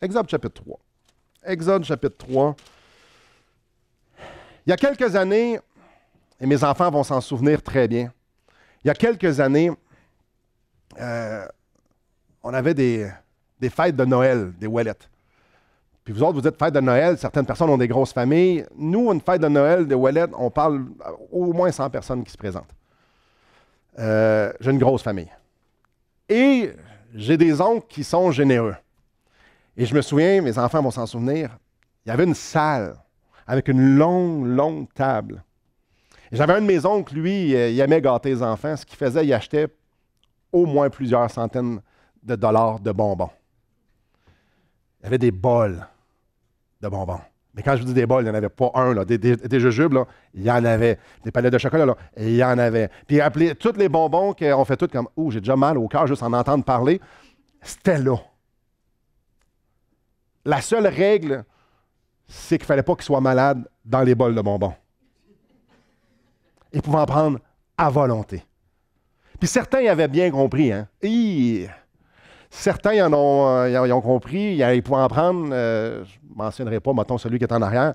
Exode chapitre 3. Exode chapitre 3. Il y a quelques années, et mes enfants vont s'en souvenir très bien, il y a quelques années, on avait des fêtes de Noël, des Ouellettes. Puis vous autres, vous dites fête de Noël, certaines personnes ont des grosses familles. Nous, une fête de Noël, des Ouellettes, on parle au moins 100 personnes qui se présentent. J'ai une grosse famille. Et j'ai des oncles qui sont généreux. Et je me souviens, mes enfants vont s'en souvenir, il y avait une salle avec une longue, longue table. Et j'avais un de mes oncles, lui, il aimait gâter les enfants. Ce qu'il faisait, il achetait au moins plusieurs centaines de dollars de bonbons. Il y avait des bols de bonbons. Mais quand je vous dis des bols, il n'y en avait pas un, là. Des jujubes, là, il y en avait. Des palettes de chocolat, là, il y en avait. Puis appelez tous les bonbons qu'on fait tous comme « Ouh, j'ai déjà mal au cœur juste en entendre parler », c'était là. La seule règle, c'est qu'il ne fallait pas qu'ils soient malades dans les bols de bonbons. Ils pouvaient en prendre à volonté. Puis certains y avaient bien compris, hein. Certains ils ont compris, ils pouvaient en prendre, je ne mentionnerai pas, mettons, celui qui est en arrière,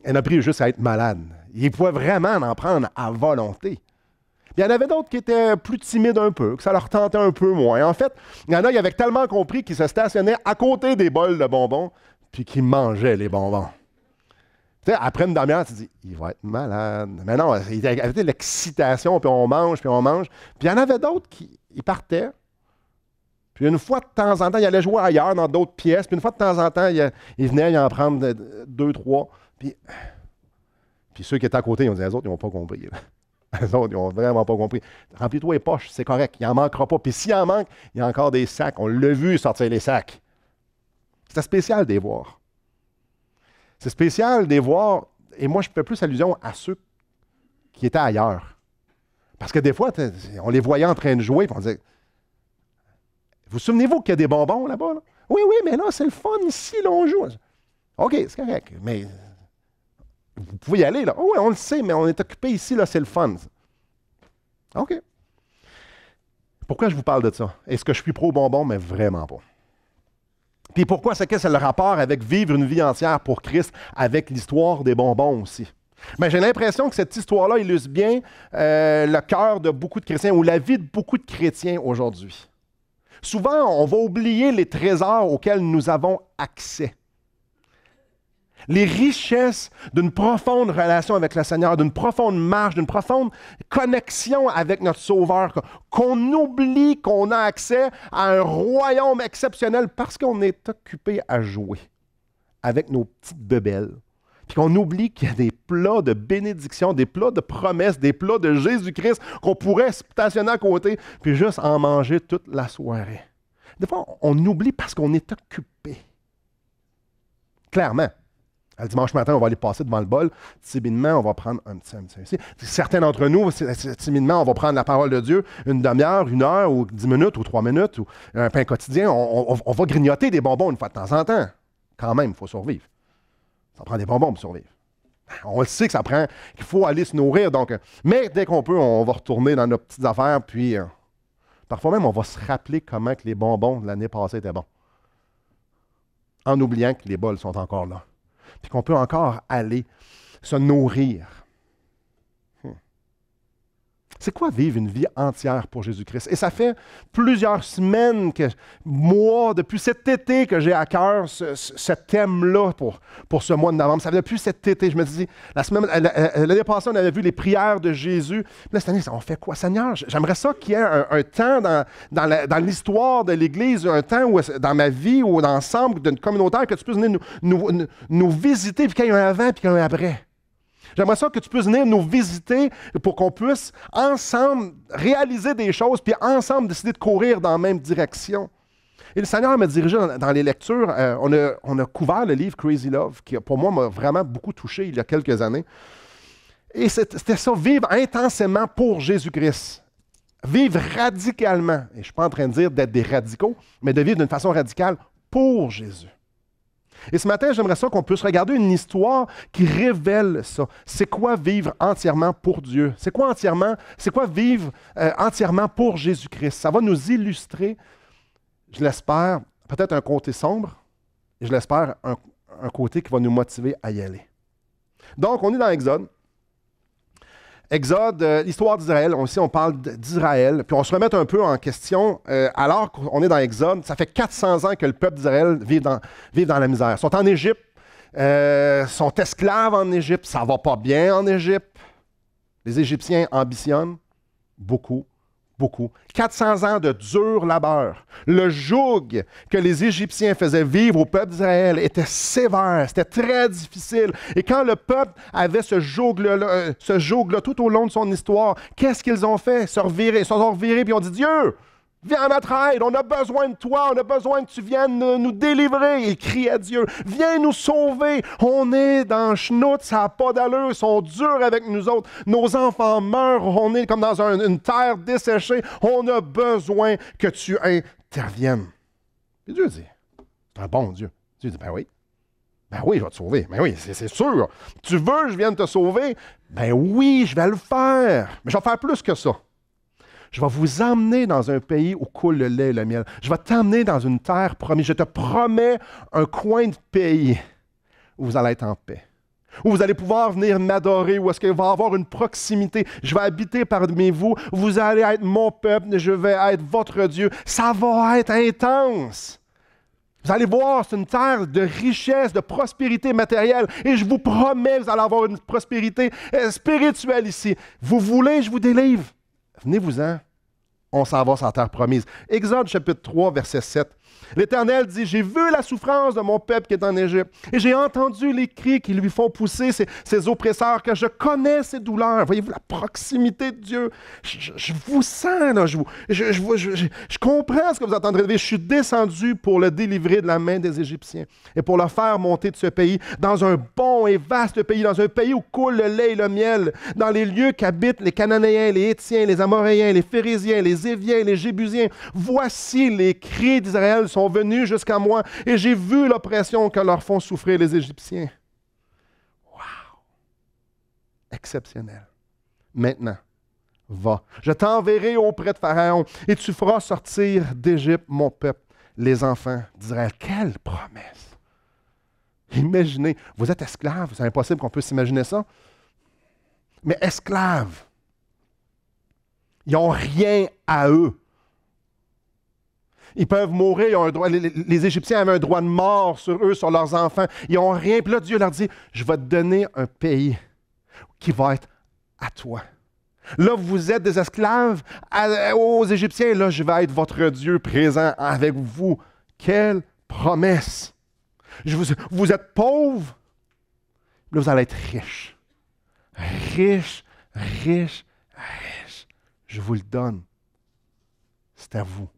il en a pris juste à être malade. Ils pouvaient vraiment en prendre à volonté. Puis il y en avait d'autres qui étaient plus timides un peu, que ça leur tentait un peu moins. En fait, il y en a qui avaient tellement compris qu'ils se stationnaient à côté des bols de bonbons, puis qu'ils mangeaient les bonbons. Tu sais, après une demi-heure, tu te dis, il va être malade. Mais non, il y avait l'excitation, puis on mange, puis on mange. Puis il y en avait d'autres qui partaient. Puis une fois de temps en temps, il allait jouer ailleurs, dans d'autres pièces. Puis une fois de temps en temps, il venait en prendre 2, 3. Puis ceux qui étaient à côté, ils ont dit, les autres, ils n'ont pas compris. Les autres, ils n'ont vraiment pas compris. Remplis-toi les poches, c'est correct. Il n'en manquera pas. Puis s'il en manque, il y a encore des sacs. On l'a vu sortir les sacs. C'était spécial de les voir. C'est spécial de les voir. Et moi, je fais plus allusion à ceux qui étaient ailleurs. Parce que des fois, on les voyait en train de jouer, puis on disait, vous souvenez-vous qu'il y a des bonbons là-bas? Là? Oui, mais là, c'est le fun ici, là, on joue. OK, c'est correct, mais vous pouvez y aller, là. Oh, oui, on le sait, mais on est occupé ici, là, c'est le fun. OK. Pourquoi je vous parle de ça? Est-ce que je suis pro-bonbon? Mais vraiment pas. Puis pourquoi c'est que c'est le rapport avec vivre une vie entière pour Christ, avec l'histoire des bonbons aussi? Mais j'ai l'impression que cette histoire-là illustre bien le cœur de beaucoup de chrétiens ou la vie de beaucoup de chrétiens aujourd'hui. Souvent, on va oublier les trésors auxquels nous avons accès. Les richesses d'une profonde relation avec le Seigneur, d'une profonde marche, d'une profonde connexion avec notre Sauveur, qu'on oublie qu'on a accès à un royaume exceptionnel parce qu'on est occupé à jouer avec nos petites bebelles. Puis qu'on oublie qu'il y a des plats de bénédiction, des plats de promesses, des plats de Jésus-Christ qu'on pourrait stationner à côté puis juste en manger toute la soirée. Des fois, on oublie parce qu'on est occupé. Clairement. Le dimanche matin, on va aller passer devant le bol. Timidement, on va prendre un petit. Certains d'entre nous, timidement, on va prendre la parole de Dieu une demi-heure, 1 heure, ou 10 minutes, ou 3 minutes, ou un pain quotidien. On va grignoter des bonbons une fois de temps en temps. Quand même, il faut survivre. Ça prend des bonbons pour survivre. On le sait que ça prend, qu'il faut aller se nourrir. Donc, mais dès qu'on peut, on va retourner dans nos petites affaires. Puis, parfois même, on va se rappeler comment que les bonbons de l'année passée étaient bons. En oubliant que les bols sont encore là. Puis qu'on peut encore aller se nourrir. C'est quoi vivre une vie entière pour Jésus-Christ? Et ça fait plusieurs semaines, mois, depuis cet été que j'ai à cœur ce thème-là pour ce mois de novembre. Ça fait depuis cet été, je me dis, l'année passée, on avait vu les prières de Jésus. Puis là, cette année, on fait quoi? Seigneur, j'aimerais ça qu'il y ait un temps dans l'histoire de l'Église, un temps où, dans ma vie ou dans l'ensemble d'une communautaire, que tu puisses venir nous visiter, puis qu'il y ait un avant, puis qu'il y ait un après. J'aimerais ça que tu puisses venir nous visiter pour qu'on puisse ensemble réaliser des choses, puis ensemble décider de courir dans la même direction. Et le Seigneur m'a dirigé dans les lectures. On a couvert le livre Crazy Love, qui pour moi m'a vraiment beaucoup touché il y a quelques années. Et c'était ça, vivre intensément pour Jésus-Christ. Vivre radicalement. Et je ne suis pas en train de dire d'être des radicaux, mais de vivre d'une façon radicale pour Jésus. Et ce matin, j'aimerais ça qu'on puisse regarder une histoire qui révèle ça. C'est quoi vivre entièrement pour Dieu? C'est quoi vivre entièrement pour Jésus-Christ? Ça va nous illustrer, je l'espère, peut-être un côté sombre et je l'espère, un côté qui va nous motiver à y aller. Donc, on est dans Exode. Exode, l'histoire d'Israël, on parle d'Israël, puis on se remet un peu en question, alors qu'on est dans Exode, ça fait 400 ans que le peuple d'Israël vit dans la misère. Ils sont en Égypte, sont esclaves en Égypte, ça va pas bien en Égypte. Les Égyptiens ambitionnent beaucoup. Beaucoup. 400 ans de dur labeur. Le joug que les Égyptiens faisaient vivre au peuple d'Israël était sévère, c'était très difficile. Et quand le peuple avait ce joug-là tout au long de son histoire, qu'est-ce qu'ils ont fait? Ils se sont revirés et ils ont dit, Dieu, viens à notre aide, on a besoin de toi, on a besoin que tu viennes nous délivrer. Ils crient à Dieu, viens nous sauver. On est dans le schnout, ça n'a pas d'allure, ils sont durs avec nous autres. Nos enfants meurent, on est comme dans une terre desséchée. On a besoin que tu interviennes. Et Dieu dit, c'est un bon Dieu. Dieu dit, ben oui, je vais te sauver. Ben oui, c'est sûr. Tu veux que je vienne te sauver? Ben oui, je vais le faire. Mais je vais faire plus que ça. Je vais vous emmener dans un pays où coule le lait et le miel. Je vais t'emmener dans une terre promise. Je te promets un coin de pays où vous allez être en paix, où vous allez pouvoir venir m'adorer, où est-ce qu'il va y avoir une proximité. Je vais habiter parmi vous. Vous allez être mon peuple. Je vais être votre Dieu. Ça va être intense. Vous allez voir, c'est une terre de richesse, de prospérité matérielle. Et je vous promets que vous allez avoir une prospérité spirituelle ici. Vous voulez, je vous délivre. Venez-vous-en, on s'en va sur la terre promise. Exode chapitre 3, verset 7. L'Éternel dit, j'ai vu la souffrance de mon peuple qui est en Égypte, et j'ai entendu les cris qui lui font pousser ses oppresseurs, que je connais ses douleurs. Voyez-vous la proximité de Dieu? Je vous sens, là, je comprends ce que vous entendrez dire. Je suis descendu pour le délivrer de la main des Égyptiens et pour le faire monter de ce pays dans un bon et vaste pays, dans un pays où coule le lait et le miel, dans les lieux qu'habitent les Cananéens, les Hétiens, les Amoréens, les Phérésiens, les Éviens, les Jébusiens. Voici les cris d'Israël sont venus jusqu'à moi et j'ai vu l'oppression que leur font souffrir les Égyptiens. Wow! Exceptionnel. Maintenant, va. Je t'enverrai auprès de Pharaon et tu feras sortir d'Égypte mon peuple, les enfants d'Israël. Quelle promesse! Imaginez, vous êtes esclaves, c'est impossible qu'on puisse s'imaginer ça. Mais esclaves, ils n'ont rien à eux. Ils peuvent mourir, ils ont un droit. Les Égyptiens avaient un droit de mort sur eux, sur leurs enfants. Ils n'ont rien. Puis là, Dieu leur dit, je vais te donner un pays qui va être à toi. Là, vous êtes des esclaves aux Égyptiens. Là, je vais être votre Dieu présent avec vous. Quelle promesse! Vous êtes pauvres, là, vous allez être riches. Riches, riches, riches. Je vous le donne. C'est à vous.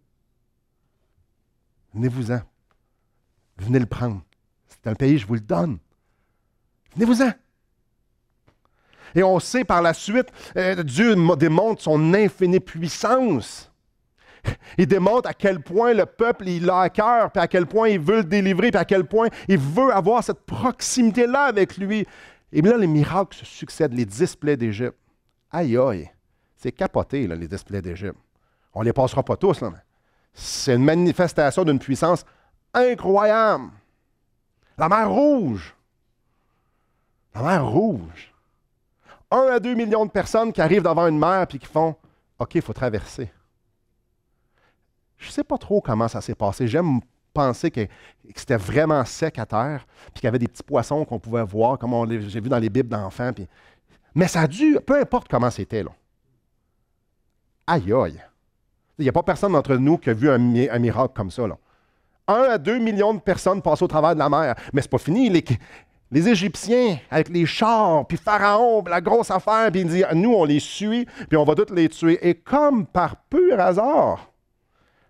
Venez-vous-en. Venez le prendre. C'est un pays, je vous le donne. Venez-vous-en. Et on sait par la suite, Dieu démontre son infinie puissance. Il démontre à quel point le peuple, il a à cœur, puis à quel point il veut le délivrer, puis à quel point il veut avoir cette proximité-là avec lui. Et bien là, les miracles se succèdent, les 10 plaies d'Égypte. Aïe, aïe, c'est capoté, là, les 10 plaies d'Égypte. On ne les passera pas tous, là, mais c'est une manifestation d'une puissance incroyable. La mer Rouge. La mer Rouge. 1 à 2 millions de personnes qui arrivent devant une mer et qui font « OK, il faut traverser ». Je ne sais pas trop comment ça s'est passé. J'aime penser que c'était vraiment sec à terre, puis qu'il y avait des petits poissons qu'on pouvait voir, comme j'ai vu dans les Bibles d'enfants. Puis... Mais ça a dû, peu importe comment c'était, là. Aïe, aïe. Il n'y a pas personne d'entre nous qui a vu un miracle comme ça, là. 1 à 2 millions de personnes passent au travers de la mer. Mais c'est pas fini. Les Égyptiens, avec les chars, puis Pharaon, puis la grosse affaire, puis il dit, nous, on les suit, puis on va tous les tuer. Et comme par pur hasard,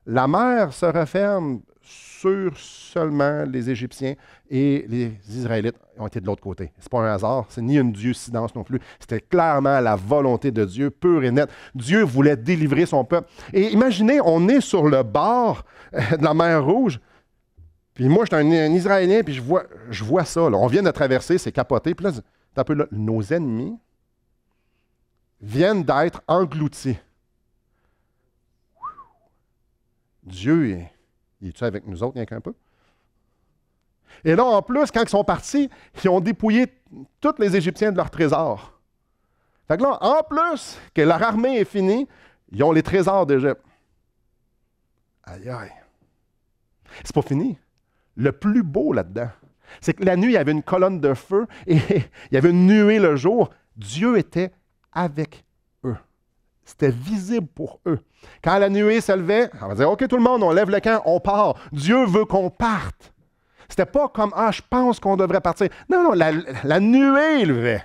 la mer se referme sur seulement les Égyptiens et les Israélites ont été de l'autre côté. Ce n'est pas un hasard, c'est ni une dieucidence non plus. C'était clairement la volonté de Dieu, pure et nette. Dieu voulait délivrer son peuple. Et imaginez, on est sur le bord de la mer Rouge, puis moi, je suis un Israélien, puis je vois ça. Là. On vient de traverser, c'est capoté. Puis là, un peu là, nos ennemis viennent d'être engloutis. Dieu, il est-tu avec nous autres, rien qu'un peu? Et là, en plus, quand ils sont partis, ils ont dépouillé tous les Égyptiens de leurs trésors. Fait que là, en plus que leur armée est finie, ils ont les trésors d'Égypte. Aïe, aïe. C'est pas fini. Le plus beau là-dedans, c'est que la nuit, il y avait une colonne de feu et il y avait une nuée le jour. Dieu était avec eux. C'était visible pour eux. Quand la nuée se levait, on va dire, OK, tout le monde, on lève le camp, on part. Dieu veut qu'on parte. C'était pas comme, ah, je pense qu'on devrait partir. Non, non, la nuée levait.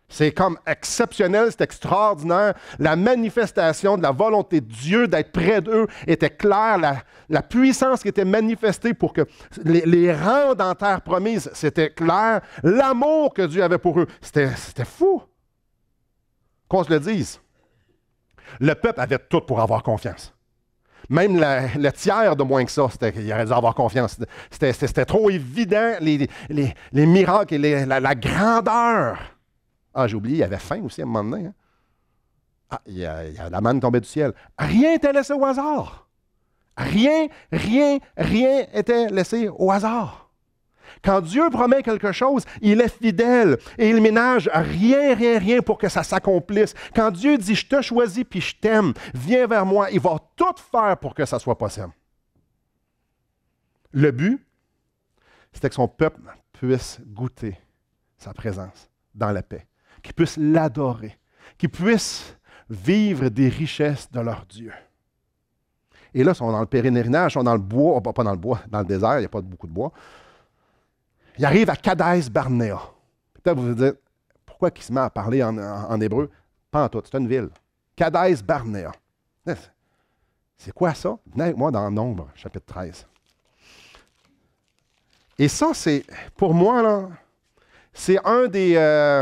C'est comme exceptionnel, c'est extraordinaire. La manifestation de la volonté de Dieu d'être près d'eux était claire. La puissance qui était manifestée pour que les rendre en terre promise, c'était clair. L'amour que Dieu avait pour eux, c'était fou. Qu'on se le dise. Le peuple avait tout pour avoir confiance. Même le tiers de moins que ça, il aurait dû avoir confiance. C'était trop évident, les miracles et la grandeur. Ah, j'ai oublié, il y avait faim aussi à un moment donné. Hein? Ah, il y a la manne tombée du ciel. Rien n'était laissé au hasard. Rien était laissé au hasard. Quand Dieu promet quelque chose, il est fidèle et il ménage rien pour que ça s'accomplisse. Quand Dieu dit « Je te choisis puis je t'aime, viens vers moi », il va tout faire pour que ça soit possible. Le but, c'était que son peuple puisse goûter sa présence dans la paix, qu'il puisse l'adorer, qu'ils puissent vivre des richesses de leur Dieu. Et là, ils sont dans le pèlerinage, ils sont dans le bois, pas dans le bois, dans le désert, il n'y a pas beaucoup de bois. Ils arrivent à Kadès Barnéa. Peut-être vous vous dites, pourquoi il se met à parler en hébreu? Pas en tout, c'est une ville. Kadès Barnéa. C'est quoi ça? Venez avec moi dans Nombre, chapitre 13. Et ça, c'est, pour moi, là, c'est une des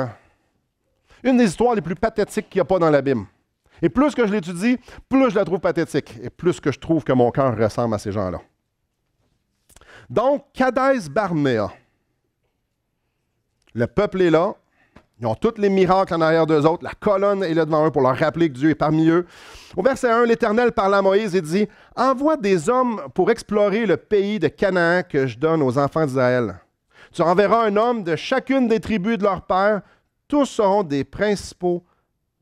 histoires les plus pathétiques qu'il n'y a pas dans la Bible. Et plus que je l'étudie, plus je la trouve pathétique. Et plus que je trouve que mon cœur ressemble à ces gens-là. Donc, Kadès Barnéa. Le peuple est là. Ils ont tous les miracles en arrière d'eux autres. La colonne est là devant eux pour leur rappeler que Dieu est parmi eux. Au verset 1, l'Éternel parle à Moïse et dit « Envoie des hommes pour explorer le pays de Canaan que je donne aux enfants d'Israël. Tu enverras un homme de chacune des tribus de leur père. Tous seront des principaux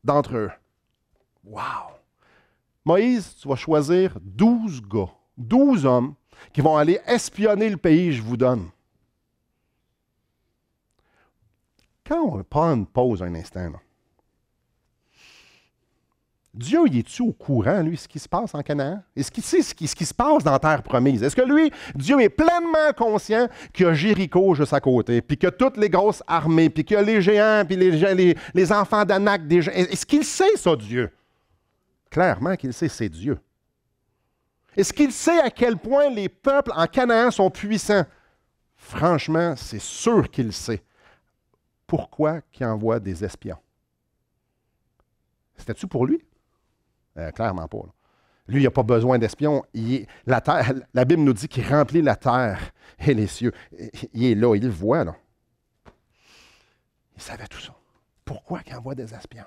d'entre eux. » Wow! Moïse, tu vas choisir 12 gars, 12 hommes qui vont aller espionner le pays que je vous donne. Quand on prend une pause un instant, là, Dieu, il est-tu au courant, lui, ce qui se passe en Canaan? Est-ce qu'il sait ce qui se passe dans la terre promise? Est-ce que lui, Dieu est pleinement conscient qu'il y a Jéricho juste à côté, puis qu'il y a toutes les grosses armées, puis qu'il y a les géants, puis les enfants d'Anak, des géants? Est-ce qu'il sait ça, Dieu? Clairement qu'il sait, c'est Dieu. Est-ce qu'il sait à quel point les peuples en Canaan sont puissants? Franchement, c'est sûr qu'il le sait. Pourquoi qu'il envoie des espions? C'était-tu pour lui? Clairement pas. Là. Lui, il n'a pas besoin d'espions. La Bible nous dit qu'il remplit la terre et les cieux. Il est là, il le voit. Là. Il savait tout ça. Pourquoi qu'il envoie des espions?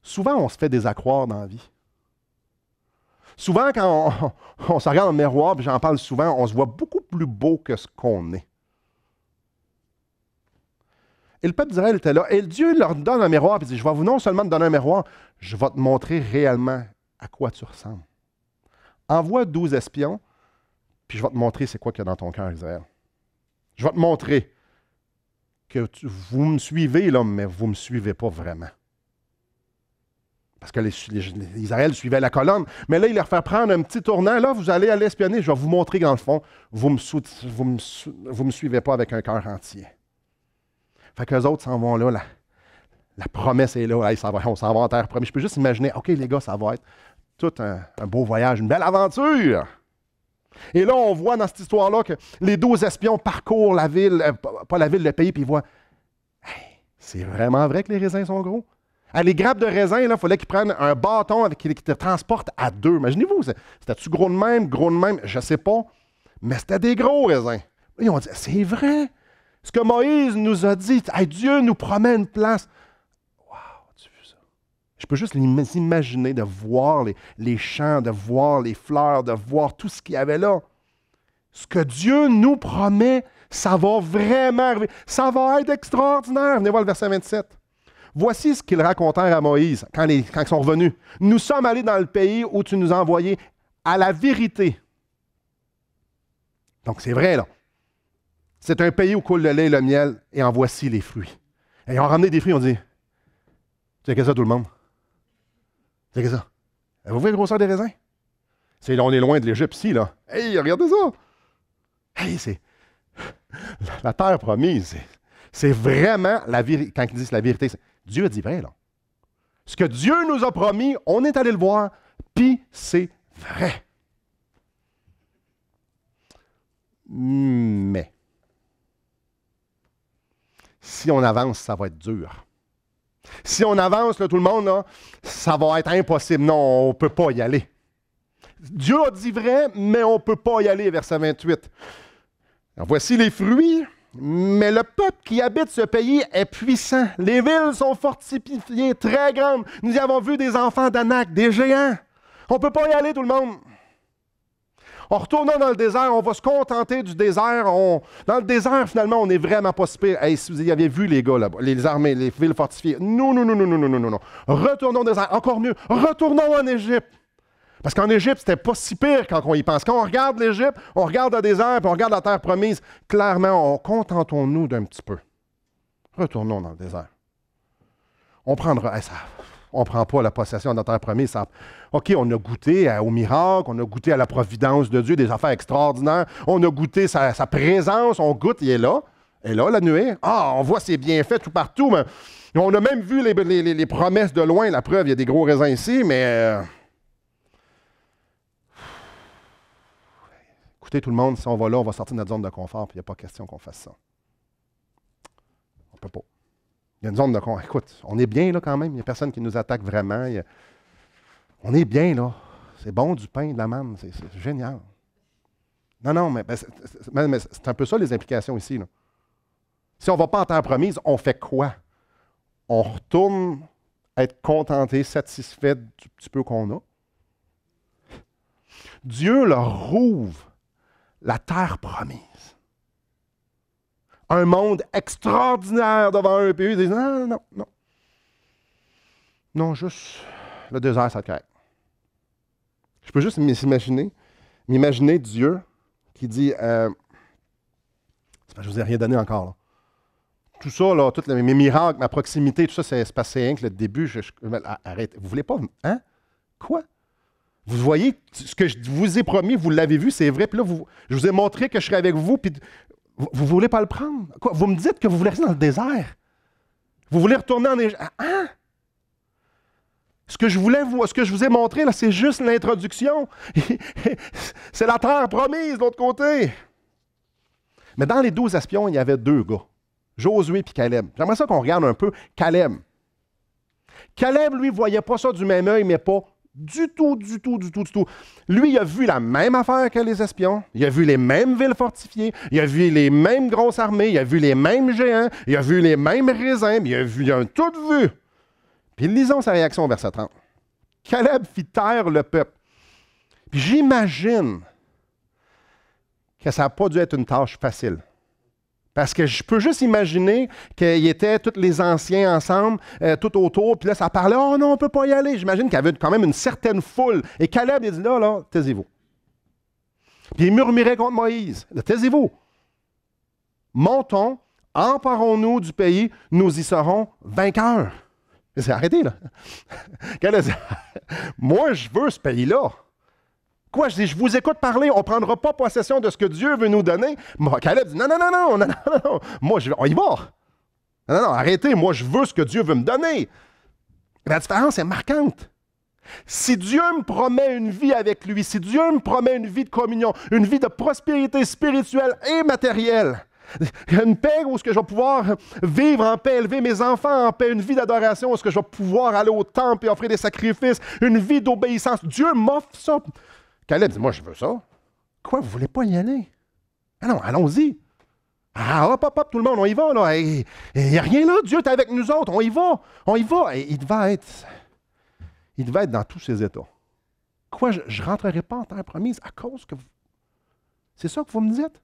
Souvent, on se fait des accroires dans la vie. Souvent, quand on se regarde dans le miroir, puis j'en parle souvent, on se voit beaucoup plus beau que ce qu'on est. Et le peuple d'Israël était là. Et Dieu leur donne un miroir, puis il dit, je vais vous non seulement te donner un miroir, je vais te montrer réellement à quoi tu ressembles. Envoie 12 espions, puis je vais te montrer c'est quoi qu'il y a dans ton cœur, Israël. Je vais te montrer que vous me suivez, là, mais vous ne me suivez pas vraiment. Parce que Israël suivait la colonne. Mais là, il leur fait prendre un petit tournant. Là, vous allez aller espionner. Je vais vous montrer, dans le fond, vous me suivez pas avec un cœur entier. Fait qu'eux autres s'en vont là. La promesse est là. On s'en va en terre promise. Je peux juste imaginer, OK, les gars, ça va être tout un beau voyage, une belle aventure. Et là, on voit dans cette histoire-là que les 12 espions parcourent la ville, pas la ville, le pays, puis ils voient, hey, c'est vraiment vrai que les raisins sont gros? Les grappes de raisins, il fallait qu'ils prennent un bâton qui te transporte à 2. Imaginez-vous, c'était-tu gros de même, je ne sais pas, mais c'était des gros raisins. Ils ont dit, c'est vrai. Ce que Moïse nous a dit, hey, Dieu nous promet une place. Wow, tu as vu ça? Je peux juste imaginer de voir les champs, de voir les fleurs, de voir tout ce qu'il y avait là. Ce que Dieu nous promet, ça va vraiment arriver. Ça va être extraordinaire. Venez voir le verset 27. Voici ce qu'ils racontèrent à Moïse quand ils sont revenus. Nous sommes allés dans le pays où tu nous as envoyés à la vérité. Donc c'est vrai, là. C'est un pays où coule le lait et le miel, et en voici les fruits. Et ils ont ramené des fruits, on dit, c'est que ça tout le monde? C'est que ça? Vous voyez la grosseur des raisins? On est loin de l'Égypte ici, là. Hey, regardez ça! Hey, c'est la terre promise. C'est vraiment la vérité. Quand ils disent la vérité, Dieu a dit vrai, là. Ce que Dieu nous a promis, on est allé le voir, puis c'est vrai. Mais, si on avance, ça va être dur. Si on avance, là, tout le monde, là, ça va être impossible. Non, on ne peut pas y aller. Dieu a dit vrai, mais on ne peut pas y aller, verset 28. Alors, voici les fruits, mais le peuple qui habite ce pays est puissant. Les villes sont fortifiées, très grandes. Nous y avons vu des enfants d'Anak, des géants. On ne peut pas y aller, tout le monde. En retournant dans le désert, on va se contenter du désert. Dans le désert, finalement, on n'est vraiment pas si pire. Hey, si vous y avez vu les gars là-bas, les armées, les villes fortifiées. Non. Retournons au désert, encore mieux. Retournons en Égypte. Parce qu'en Égypte, c'était pas si pire quand on y pense. Quand on regarde l'Égypte, on regarde le désert, puis on regarde la terre promise. Clairement, contentons-nous d'un petit peu. Retournons dans le désert. On prendra... On ne prend pas la possession de la terre promise. OK, on a goûté au miracle, on a goûté à la providence de Dieu, des affaires extraordinaires. On a goûté sa présence, on goûte, il est là. Et là, la nuée. Ah, on voit ses bienfaits tout partout. Mais on a même vu les promesses de loin. La preuve, il y a des gros raisins ici, mais... Écoutez, tout le monde, si on va là, on va sortir de notre zone de confort, puis il n'y a pas question qu'on fasse ça. On ne peut pas. Il y a une zone de confort. Écoute, on est bien là quand même. Il n'y a personne qui nous attaque vraiment. On est bien là. C'est bon du pain, de la manne. C'est génial. Non, mais c'est un peu ça les implications ici, là. Si on ne va pas en terre promise, on fait quoi? On retourne être contenté, satisfait du petit peu qu'on a. Dieu leur rouvre la terre promise. Un monde extraordinaire devant un pays. Ils disent non. Non, juste le désert, ça crée. Je peux juste m'imaginer Dieu qui dit je ne vous ai rien donné encore. Là. Tout ça, là, tous mes miracles, ma proximité, tout ça, c'est passé rien que le début. Arrête. Vous ne voulez pas? Hein? Quoi? Vous voyez, ce que je vous ai promis, vous l'avez vu, c'est vrai. Puis là, je vous ai montré que je serai avec vous, puis vous ne voulez pas le prendre? Quoi? Vous me dites que vous voulez rester dans le désert. Vous voulez retourner en Égypte. Hein? Ce que je vous ai montré, là, c'est juste l'introduction. C'est la terre promise de l'autre côté. Mais dans les 12 espions, il y avait 2 gars. Josué et Caleb. J'aimerais ça qu'on regarde un peu Caleb. Caleb, lui, ne voyait pas ça du même œil, mais pas du tout. Lui, il a vu la même affaire que les espions. Il a vu les mêmes villes fortifiées. Il a vu les mêmes grosses armées. Il a vu les mêmes géants. Il a vu les mêmes raisins. Il a tout vu. Puis lisons sa réaction au verset 30. Caleb fit taire le peuple. Puis j'imagine que ça n'a pas dû être une tâche facile. Parce que je peux juste imaginer qu'ils étaient tous les anciens ensemble, tout autour, puis là, ça parlait « Oh non, on ne peut pas y aller ». J'imagine qu'il y avait quand même une certaine foule. Et Caleb, il dit « Là, taisez-vous ». Puis il murmurait contre Moïse « Taisez-vous. Montons, emparons-nous du pays, nous y serons vainqueurs. » C'est arrêté, là. Caleb dit « Moi, je veux ce pays-là. » Quoi? Je dis, je vous écoute parler, on ne prendra pas possession de ce que Dieu veut nous donner. Moi, Caleb dit, non. Moi, on y va. Non, arrêtez, moi, je veux ce que Dieu veut me donner. La différence est marquante. Si Dieu me promet une vie avec lui, si Dieu me promet une vie de communion, une vie de prospérité spirituelle et matérielle, une paix où est-ce que je vais pouvoir vivre en paix, élever mes enfants en paix, une vie d'adoration où est-ce que je vais pouvoir aller au temple et offrir des sacrifices, une vie d'obéissance, Dieu m'offre ça. Caleb dit, moi, je veux ça. Quoi, vous ne voulez pas y aller? Ah non, allons-y. Ah, hop, tout le monde, on y va, là. Il n'y a rien là, Dieu est avec nous autres, on y va. Et il devait être dans tous ses états. Quoi, je ne rentrerai pas en terre promise à cause que vous... C'est ça que vous me dites?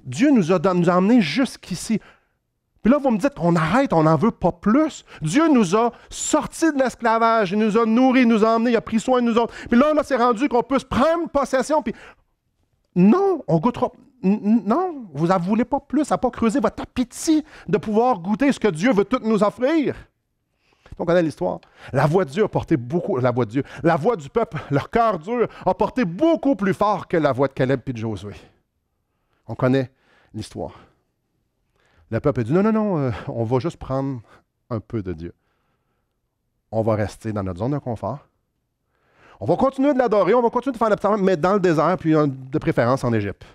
Dieu nous a emmenés jusqu'ici. Puis là, vous me dites qu'on arrête, on n'en veut pas plus. Dieu nous a sortis de l'esclavage, il nous a nourris, il nous a emmenés, il a pris soin de nous autres. Puis là c'est rendu qu'on peut se prendre possession. Puis non, on goûtera. Non, vous n'en voulez pas plus, à pas creuser votre appétit de pouvoir goûter ce que Dieu veut tout nous offrir. On connaît l'histoire. La voix de Dieu a porté beaucoup, la voix du peuple, leur cœur dur, a porté beaucoup plus fort que la voix de Caleb et de Josué. On connaît l'histoire. Le peuple a dit, non, on va juste prendre un peu de Dieu. On va rester dans notre zone de confort. On va continuer de l'adorer, on va continuer de faire l'observation, mais dans le désert, puis de préférence en Égypte.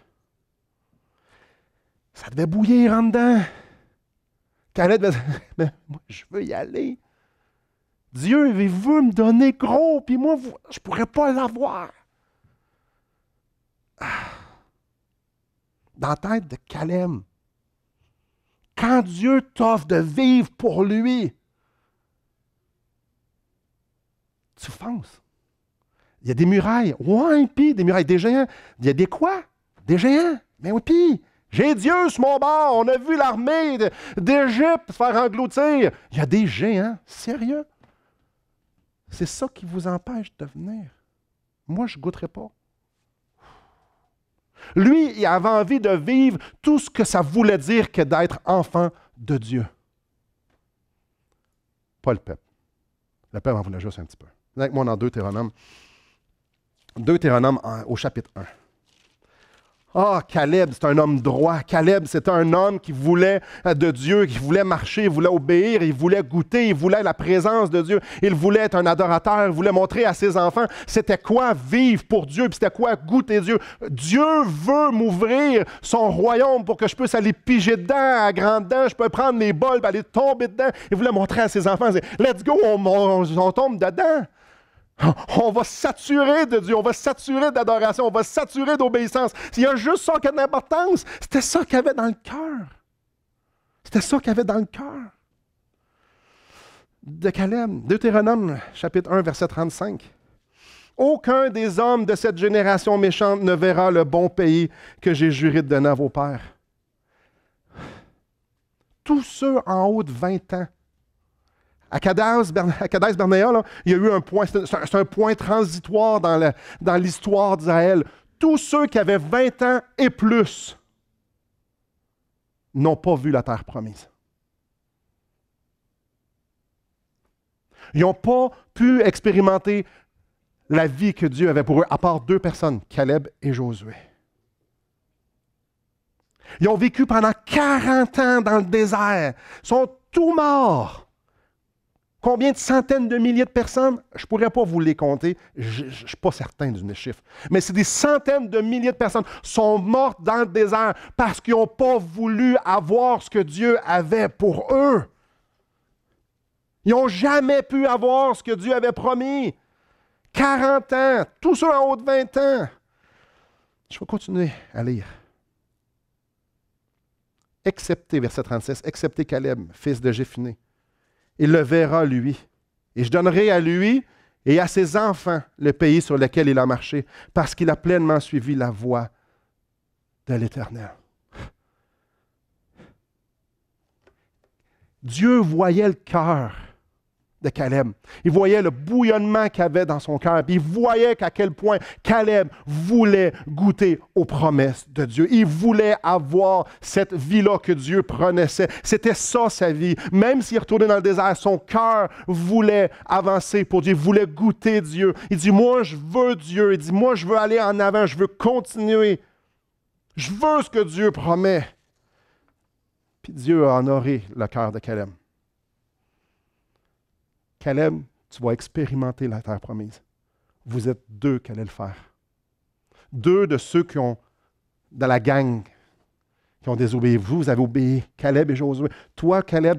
Ça devait bouillir en dedans. Caleb devait dire, mais moi, je veux y aller. Dieu, il veut me donner gros, puis moi, je ne pourrais pas l'avoir. Dans la tête de Caleb, quand Dieu t'offre de vivre pour lui, tu fonces. Il y a des murailles. Ouais, puis des murailles, des géants. Il y a des quoi? Des géants. Mais oui, puis j'ai Dieu sur mon bord. On a vu l'armée d'Égypte se faire engloutir. Il y a des géants. Sérieux? C'est ça qui vous empêche de venir. Moi, je ne goûterai pas. Lui, il avait envie de vivre tout ce que ça voulait dire que d'être enfant de Dieu. Pas le peuple. Le peuple en voulait juste un petit peu. Venez avec moi dans Deutéronome. Deutéronome au chapitre 1. Caleb, c'est un homme droit. Caleb, c'est un homme qui voulait de Dieu, qui voulait marcher, il voulait obéir, il voulait goûter, il voulait la présence de Dieu. Il voulait être un adorateur, il voulait montrer à ses enfants c'était quoi vivre pour Dieu, puis c'était quoi goûter Dieu. Dieu veut m'ouvrir son royaume pour que je puisse aller piger dedans, à grandes dents, je peux prendre mes bols, aller tomber dedans. Il voulait montrer à ses enfants, let's go, on tombe dedans. On va saturer de Dieu, on va saturer d'adoration, on va saturer d'obéissance. Il y a juste ça qui a de l'importance. C'était ça qu'il y avait dans le cœur. C'était ça qu'il y avait dans le cœur de Caleb. Deutéronome, chapitre 1, verset 35. Aucun des hommes de cette génération méchante ne verra le bon pays que j'ai juré de donner à vos pères. Tous ceux en haut de 20 ans. À Kadesh-Barnéa, il y a eu un point, c'est un point transitoire dans l'histoire d'Israël. Tous ceux qui avaient 20 ans et plus n'ont pas vu la terre promise. Ils n'ont pas pu expérimenter la vie que Dieu avait pour eux, à part 2 personnes, Caleb et Josué. Ils ont vécu pendant 40 ans dans le désert. Ils sont tous morts. Combien de centaines de milliers de personnes? Je ne pourrais pas vous les compter. Je ne suis pas certain du chiffre. Mais c'est des centaines de milliers de personnes qui sont mortes dans le désert parce qu'ils n'ont pas voulu avoir ce que Dieu avait pour eux. Ils n'ont jamais pu avoir ce que Dieu avait promis. 40 ans, tous ceux en haut de 20 ans. Je vais continuer à lire. Excepté, verset 36, excepté Caleb, fils de Jéphuné. Il le verra, lui. Et je donnerai à lui et à ses enfants le pays sur lequel il a marché, parce qu'il a pleinement suivi la voie de l'Éternel. Dieu voyait le cœur de Caleb. Il voyait le bouillonnement qu'il avait dans son cœur. Puis il voyait qu'à quel point Caleb voulait goûter aux promesses de Dieu. Il voulait avoir cette vie-là que Dieu promettait. C'était ça sa vie. Même s'il retournait dans le désert, son cœur voulait avancer pour Dieu. Il voulait goûter Dieu. Il dit, moi je veux Dieu. Il dit, moi je veux aller en avant. Je veux continuer. Je veux ce que Dieu promet. Puis Dieu a honoré le cœur de Caleb. Caleb, tu vas expérimenter la terre promise. Vous êtes 2 qui allez le faire. 2 de ceux qui ont, dans la gang, qui ont désobéi. Vous avez obéi, Caleb et Josué. Toi, Caleb,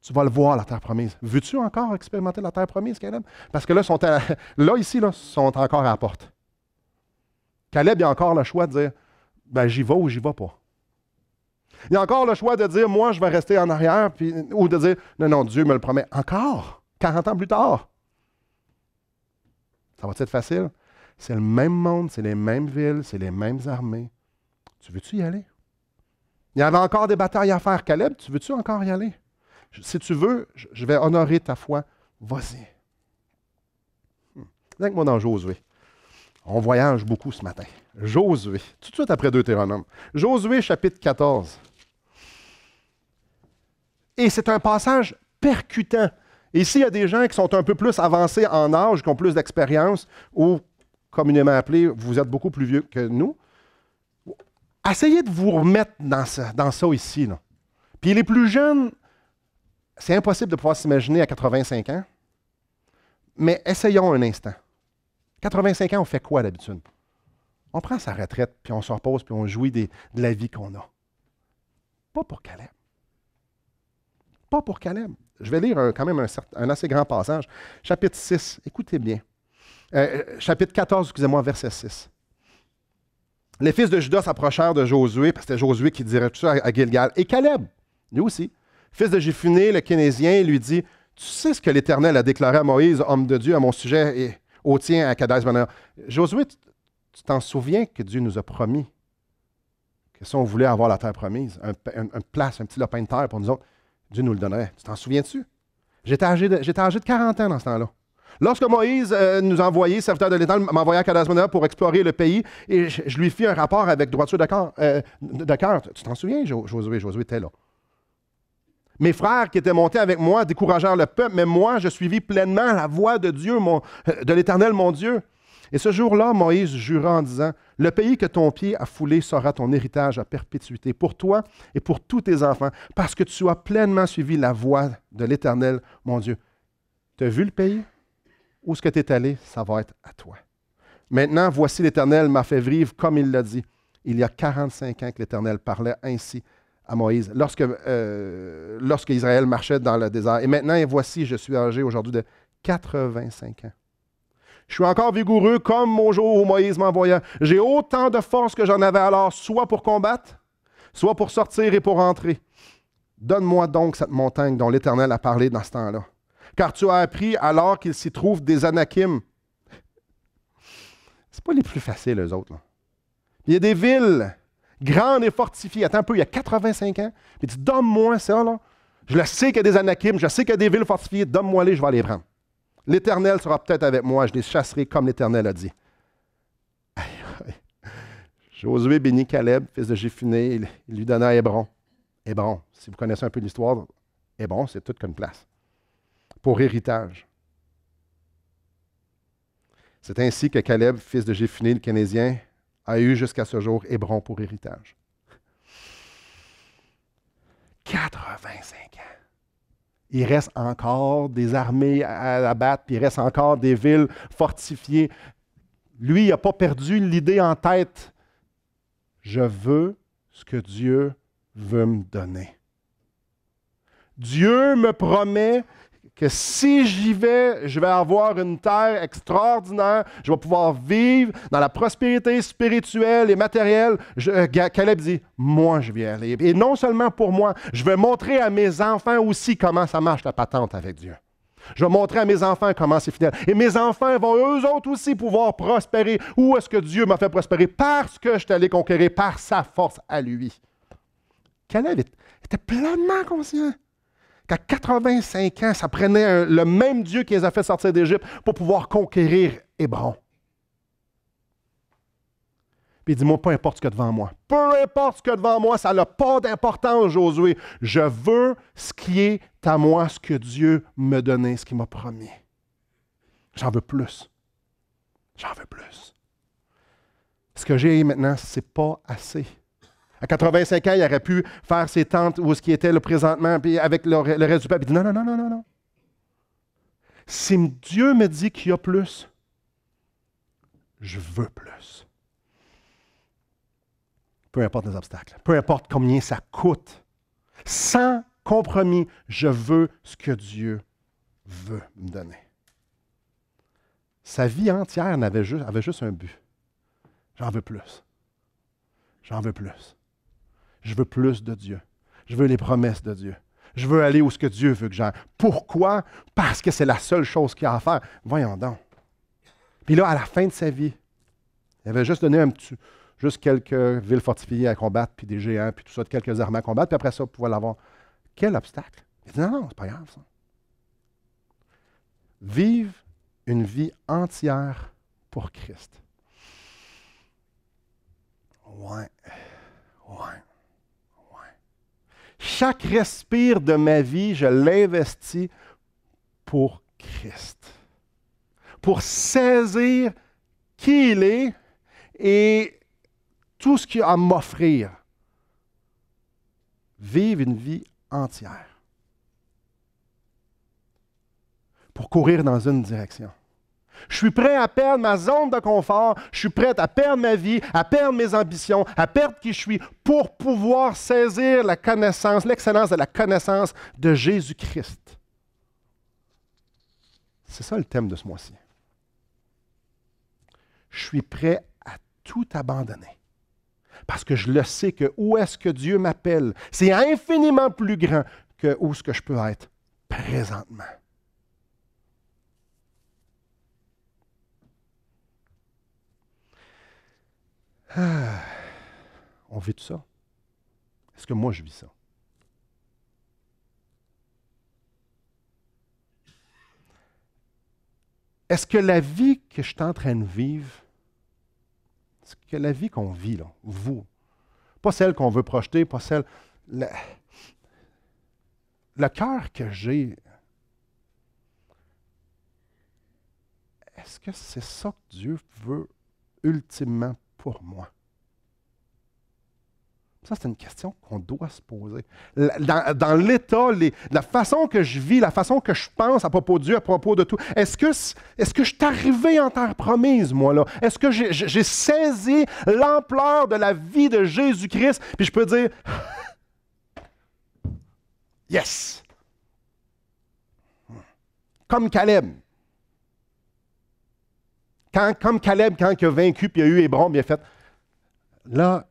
tu vas le voir, la terre promise. Veux-tu encore expérimenter la terre promise, Caleb? Parce que là, ici, sont encore à la porte. Caleb, il a encore le choix de dire, j'y vais ou j'y vais pas. Il a encore le choix de dire, moi, je vais rester en arrière, ou de dire, non, Dieu me le promet. Encore, 40 ans plus tard. Ça va être facile? C'est le même monde, c'est les mêmes villes, c'est les mêmes armées. Tu veux-tu y aller? Il y avait encore des batailles à faire. Caleb, tu veux-tu encore y aller? Si tu veux, je vais honorer ta foi. Vas-y. Avec moi dans Josué. On voyage beaucoup ce matin. Josué, tout de suite après Deutéronome. Josué, chapitre 14. Et c'est un passage percutant. Et ici, il y a des gens qui sont un peu plus avancés en âge, qui ont plus d'expérience, ou, communément appelé, vous êtes beaucoup plus vieux que nous. Essayez de vous remettre dans ça ici. Là. Puis les plus jeunes, c'est impossible de pouvoir s'imaginer à 85 ans, mais essayons un instant. 85 ans, on fait quoi d'habitude? On prend sa retraite, puis on se repose, puis on jouit de la vie qu'on a. Pas pour Caleb. Pas pour Caleb. Je vais lire quand même un assez grand passage. Chapitre 6, écoutez bien. Chapitre 14, excusez-moi, verset 6. Les fils de Juda s'approchèrent de Josué, parce que c'était Josué qui dirait tout ça à Gilgal. Et Caleb, lui aussi, fils de Jéphuné, le Kénésien, lui dit, « Tu sais ce que l'Éternel a déclaré à Moïse, homme de Dieu, à mon sujet, et au tien à Kadesh-Barnéa. » Josué, tu t'en souviens que Dieu nous a promis que si on voulait avoir la terre promise, une place, un petit lopin de terre pour nous autres, Dieu nous le donnerait. Tu t'en souviens-tu? J'étais âgé de 40 ans dans ce temps-là. Lorsque Moïse nous a envoyé, serviteur de l'Éternel, m'a envoyé à Kadesh-Barnéa pour explorer le pays, et je lui fis un rapport avec droiture de cœur. Tu t'en souviens, Josué? Josué était là. Mes frères qui étaient montés avec moi découragèrent le peuple, mais moi, je suivis pleinement la voie de Dieu, de l'Éternel, mon Dieu. Et ce jour-là, Moïse jura en disant, « Le pays que ton pied a foulé sera ton héritage à perpétuité pour toi et pour tous tes enfants, parce que tu as pleinement suivi la voie de l'Éternel, mon Dieu. » Tu as vu le pays? Où est-ce que tu es allé? Ça va être à toi. Maintenant, voici l'Éternel m'a fait vivre comme il l'a dit. Il y a 45 ans que l'Éternel parlait ainsi à Moïse, lorsque Israël marchait dans le désert. Et maintenant, et voici, je suis âgé aujourd'hui de 85 ans. Je suis encore vigoureux comme au jour où Moïse m'envoya. J'ai autant de force que j'en avais alors, soit pour combattre, soit pour sortir et pour entrer. Donne-moi donc cette montagne dont l'Éternel a parlé dans ce temps-là. Car tu as appris alors qu'il s'y trouve des Anakim. C'est pas les plus faciles, eux autres. Là. Il y a des villes grandes et fortifiées. Attends un peu, il y a 85 ans. Il dit, donne-moi ça, là. Je le sais qu'il y a des Anakim, je sais qu'il y a des villes fortifiées. Donne-moi-les, je vais les prendre. L'Éternel sera peut-être avec moi, je les chasserai comme l'Éternel a dit. Josué bénit Caleb, fils de Jéphuné, il lui donna Hébron. Hébron, si vous connaissez un peu l'histoire, Hébron, c'est toute qu'une place. Pour héritage. C'est ainsi que Caleb, fils de Jéphuné, le Kénésien, a eu jusqu'à ce jour Hébron pour héritage. 85 ans. Il reste encore des armées à abattre, puis il reste encore des villes fortifiées. Lui, il n'a pas perdu l'idée en tête. Je veux ce que Dieu veut me donner. Dieu me promet que si j'y vais, je vais avoir une terre extraordinaire, je vais pouvoir vivre dans la prospérité spirituelle et matérielle. Caleb dit, moi je vais y aller. Et non seulement pour moi, je vais montrer à mes enfants aussi comment ça marche la patente avec Dieu. Je vais montrer à mes enfants comment c'est fidèle. Et mes enfants vont eux autres aussi pouvoir prospérer. Où est-ce que Dieu m'a fait prospérer? Parce que je suis allé conquérir par sa force à lui. Caleb était pleinement conscient qu'à 85 ans, ça prenait le même Dieu qui les a fait sortir d'Égypte pour pouvoir conquérir Hébron. Puis il dit, moi, peu importe ce qu'il y a devant moi. Peu importe ce qu'il y a devant moi, ça n'a pas d'importance, Josué. Je veux ce qui est à moi, ce que Dieu me donnait, ce qu'il m'a promis. J'en veux plus. J'en veux plus. Ce que j'ai maintenant, ce n'est pas assez. À 85 ans, il aurait pu faire ses tentes où ce qui était là, présentement, puis avec le reste du peuple. Il dit non. Si Dieu me dit qu'il y a plus, je veux plus. Peu importe les obstacles, peu importe combien ça coûte. Sans compromis, je veux ce que Dieu veut me donner. Sa vie entière avait juste un but. J'en veux plus. J'en veux plus. Je veux plus de Dieu. Je veux les promesses de Dieu. Je veux aller où ce que Dieu veut que j'aille. Pourquoi? Parce que c'est la seule chose qu'il y a à faire. Voyons donc. Puis là, à la fin de sa vie, Il avait juste donné juste quelques villes fortifiées à combattre, puis des géants, puis tout ça, quelques armées à combattre, puis après ça, on pouvait l'avoir. Quel obstacle? Il dit non, c'est pas grave, ça. Vive une vie entière pour Christ. Ouais. Chaque respire de ma vie, je l'investis pour Christ. Pour saisir qui il est et tout ce qu'il a à m'offrir. Vivre une vie entière. Pour courir dans une direction. Je suis prêt à perdre ma zone de confort, je suis prêt à perdre ma vie, à perdre mes ambitions, à perdre qui je suis pour pouvoir saisir la connaissance, l'excellence de la connaissance de Jésus-Christ. C'est ça le thème de ce mois-ci. Je suis prêt à tout abandonner. Parce que je le sais que où est-ce que Dieu m'appelle, c'est infiniment plus grand que où est-ce que je peux être présentement. On vit tout ça? Est-ce que moi je vis ça? Est-ce que la vie que je suis en train de vivre, est-ce que la vie qu'on vit, là, vous, pas celle qu'on veut projeter, pas celle... Le cœur que j'ai, est-ce que c'est ça que Dieu veut ultimement pour moi? Ça, c'est une question qu'on doit se poser. Dans l'état, la façon que je vis, la façon que je pense à propos de Dieu, à propos de tout, est-ce que je suis arrivé en terre promise, moi, là? Est-ce que j'ai saisi l'ampleur de la vie de Jésus-Christ, puis je peux dire, yes! Comme Caleb. Comme Caleb, quand il a vaincu, puis il a eu Hébron, bien fait, là,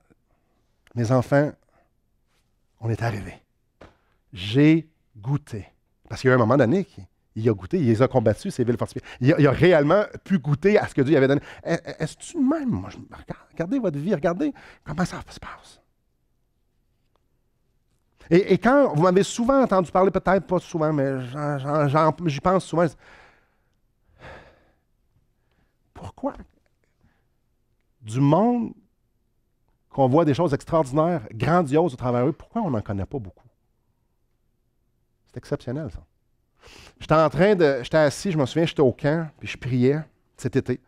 mes enfants, on est arrivés. J'ai goûté. Parce qu'il y a un moment donné, il a goûté, il les a combattus, ces villes fortifiées. Il a réellement pu goûter à ce que Dieu avait donné. Est-ce que même, moi, regardez votre vie, regardez comment ça se passe. Et quand vous m'avez souvent entendu parler, peut-être pas souvent, mais j'y pense souvent. Pourquoi du monde qu'on voit des choses extraordinaires, grandioses au travers d'eux, pourquoi on n'en connaît pas beaucoup? C'est exceptionnel, ça. J'étais assis, je me souviens, j'étais au camp, puis je priais cet été,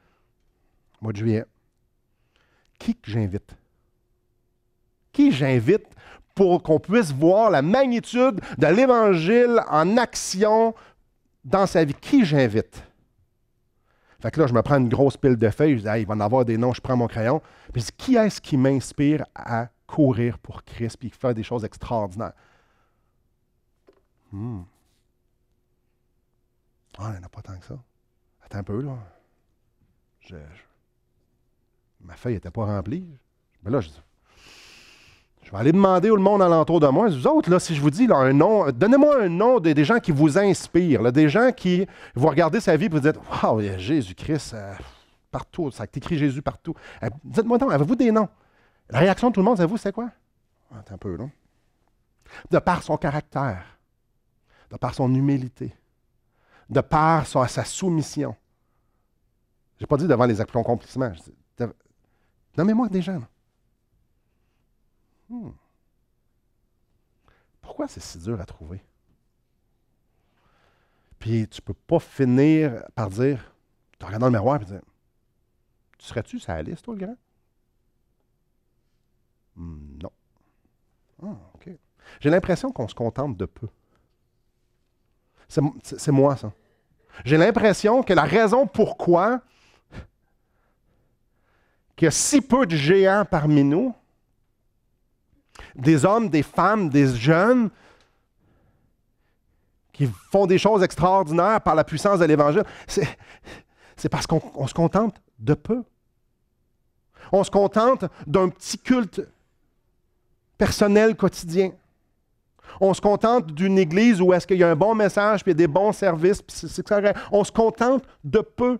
au mois de juillet. Qui que j'invite? Qui j'invite pour qu'on puisse voir la magnitude de l'Évangile en action dans sa vie? Qui j'invite? Fait que là, je me prends une grosse pile de feuilles, je dis, il va en avoir des noms, je prends mon crayon. Puis je dis, qui est-ce qui m'inspire à courir pour Christ puis faire des choses extraordinaires? Ah, il n'y en a pas tant que ça. Attends un peu, là. Ma feuille n'était pas remplie. Mais là, je vais aller demander au monde alentour de moi. Vous autres, là, si je vous dis là, un nom, donnez-moi un nom des gens qui vous inspirent, là, des gens qui vous regardez sa vie et vous dites, waouh, il y a Jésus-Christ partout, ça a écrit Jésus partout. Dites-moi donc, avez-vous des noms? La réaction de tout le monde, savez-vous, c'est quoi? Attends un peu, là. De par son caractère, de par son humilité, de par sa soumission. Je n'ai pas dit devant les accomplissements. Nommez-moi des gens. Là. Pourquoi c'est si dur à trouver? Puis tu ne peux pas finir par dire, tu regardes dans le miroir et dire, tu serais-tu sur la liste, toi, le grand? Non. Ah, OK. J'ai l'impression qu'on se contente de peu. C'est moi, ça. J'ai l'impression que la raison pourquoi qu'il y a si peu de géants parmi nous, des hommes, des femmes, des jeunes, qui font des choses extraordinaires par la puissance de l'Évangile, c'est parce qu'on se contente de peu. On se contente d'un petit culte personnel quotidien. On se contente d'une église où est-ce qu'il y a un bon message, puis il y a des bons services, puis c'est correct. On se contente de peu.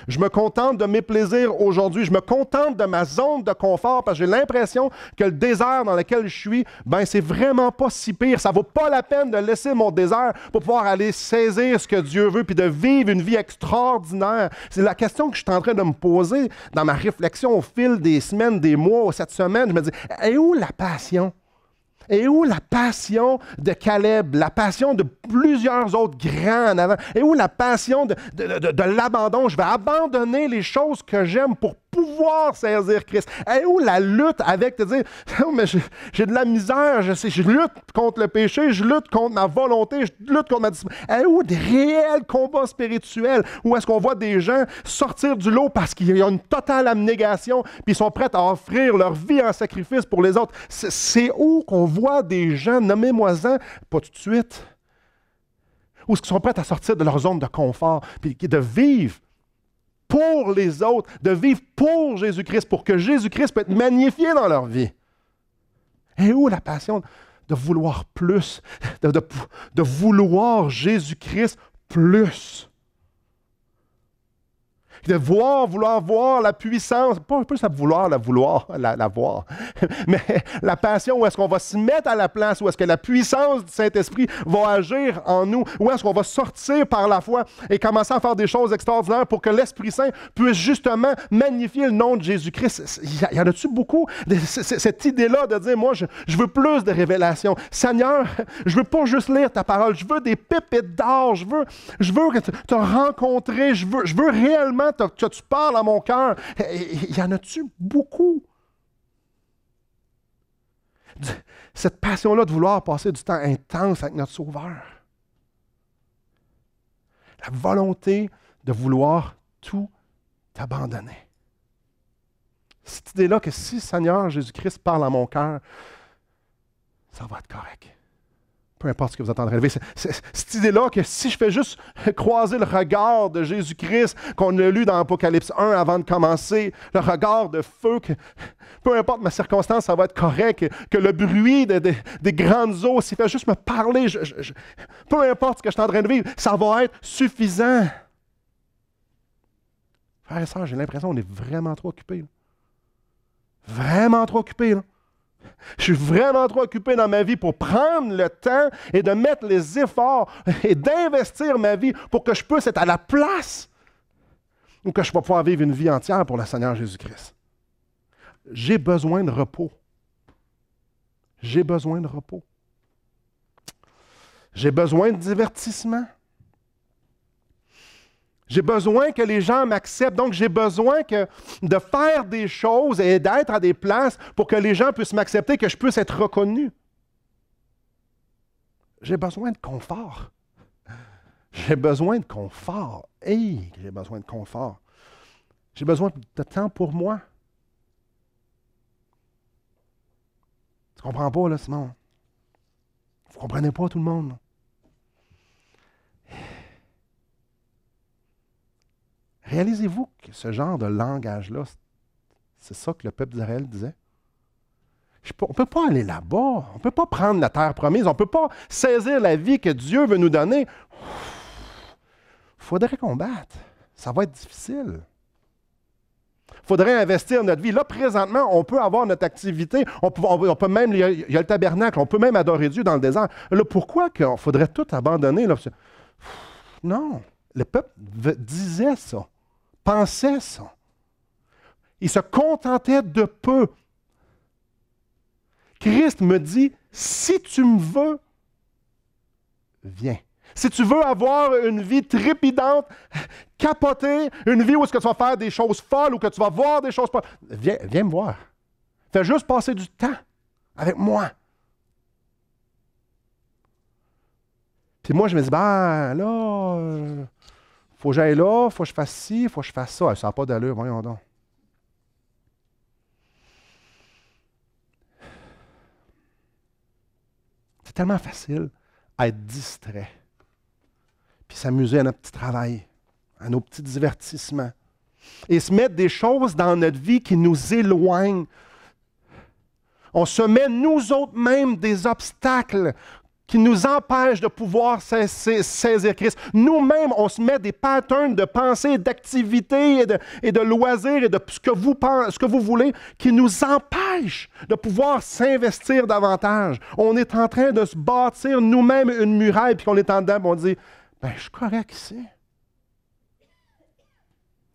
Je me contente de mes plaisirs aujourd'hui. Je me contente de ma zone de confort parce que j'ai l'impression que le désert dans lequel je suis, ben c'est vraiment pas si pire. Ça vaut pas la peine de laisser mon désert pour pouvoir aller saisir ce que Dieu veut puis de vivre une vie extraordinaire. C'est la question que je suis en train de me poser dans ma réflexion au fil des semaines, des mois, cette semaine. Je me dis, et où la passion? Et où la passion de Caleb, la passion de plusieurs autres grands en avant? Et où la passion de l'abandon? Je vais abandonner les choses que j'aime pour pouvoir saisir Christ. Et où la lutte avec te dire, oh, mais j'ai de la misère, je lutte contre le péché, je lutte contre ma volonté, je lutte contre ma discipline. Et où des réels combats spirituels? Où est-ce qu'on voit des gens sortir du lot parce qu'il y a une totale abnégation, puis ils sont prêts à offrir leur vie en sacrifice pour les autres? C'est où qu'on voit des gens, nommez-moi-en, pas tout de suite, où est-ce qu'ils sont prêts à sortir de leur zone de confort, puis de vivre pour les autres, de vivre pour Jésus-Christ, pour que Jésus-Christ puisse être magnifié dans leur vie. Et où la passion de vouloir plus, de vouloir Jésus-Christ plus? De vouloir voir la puissance, pas plus à vouloir la voir, mais la passion où est-ce qu'on va se mettre à la place, où est-ce que la puissance du Saint-Esprit va agir en nous, où est-ce qu'on va sortir par la foi et commencer à faire des choses extraordinaires pour que l'Esprit Saint puisse justement magnifier le nom de Jésus-Christ. Il y en a-tu beaucoup? Cette idée-là de dire, moi, je veux plus de révélations. Seigneur, je veux pas juste lire ta parole, je veux des pépites d'or, je veux te rencontrer, je veux réellement que tu parles à mon cœur. Il y en a-tu beaucoup? Cette passion-là de vouloir passer du temps intense avec notre Sauveur. La volonté de vouloir tout abandonner. Cette idée-là que si Seigneur Jésus-Christ parle à mon cœur, ça va être correct. Peu importe ce que vous êtes en train de vivre. Cette idée-là que si je fais juste croiser le regard de Jésus-Christ qu'on a lu dans Apocalypse 1 avant de commencer, le regard de feu, que peu importe ma circonstance, ça va être correct, que le bruit des grandes eaux, s'il fait juste me parler, peu importe ce que je suis en train de vivre, ça va être suffisant. Frères et sœurs, j'ai l'impression qu'on est vraiment trop occupés. Là. Vraiment trop occupés. Là. Je suis vraiment trop occupé dans ma vie pour prendre le temps et de mettre les efforts et d'investir ma vie pour que je puisse être à la place où que je vais pouvoir vivre une vie entière pour le Seigneur Jésus-Christ. J'ai besoin de repos. J'ai besoin de repos. J'ai besoin de divertissement. J'ai besoin que les gens m'acceptent. Donc, j'ai besoin de faire des choses et d'être à des places pour que les gens puissent m'accepter, que je puisse être reconnu. J'ai besoin de confort. J'ai besoin de confort. Hey, j'ai besoin de confort. J'ai besoin de temps pour moi. Tu comprends pas, là, Simon? Vous comprenez pas, tout le monde, là? Réalisez-vous que ce genre de langage-là, c'est ça que le peuple d'Israël disait? On ne peut pas aller là-bas. On ne peut pas prendre la terre promise. On ne peut pas saisir la vie que Dieu veut nous donner. Il faudrait combattre. Ça va être difficile. Il faudrait investir notre vie. Là, présentement, on peut avoir notre activité. On peut même, il y a le tabernacle. On peut même adorer Dieu dans le désert. Là, pourquoi qu'il faudrait tout abandonner? Là? Non. Le peuple disait ça. Pensait ça. Il se contentait de peu. Christ me dit, si tu me veux, viens. Si tu veux avoir une vie trépidante, capotée, une vie où est-ce que tu vas faire des choses folles ou que tu vas voir des choses folles, viens me voir. Fais juste passer du temps avec moi. Puis moi, je me dis, ben là, faut que j'aille là, faut que je fasse ci, faut que je fasse ça. Ça n'a pas d'allure, voyons donc. C'est tellement facile à être distrait. Puis s'amuser à notre petit travail, à nos petits divertissements. Et se mettre des choses dans notre vie qui nous éloignent. On se met nous autres mêmes des obstacles qui nous empêchent de pouvoir saisir Christ. Nous-mêmes, on se met des patterns de pensée, d'activité et de loisirs et de ce que vous voulez qui nous empêchent de pouvoir s'investir davantage. On est en train de se bâtir nous-mêmes une muraille, puis qu'on est en dedans, puis on dit « Ben, je suis correct ici.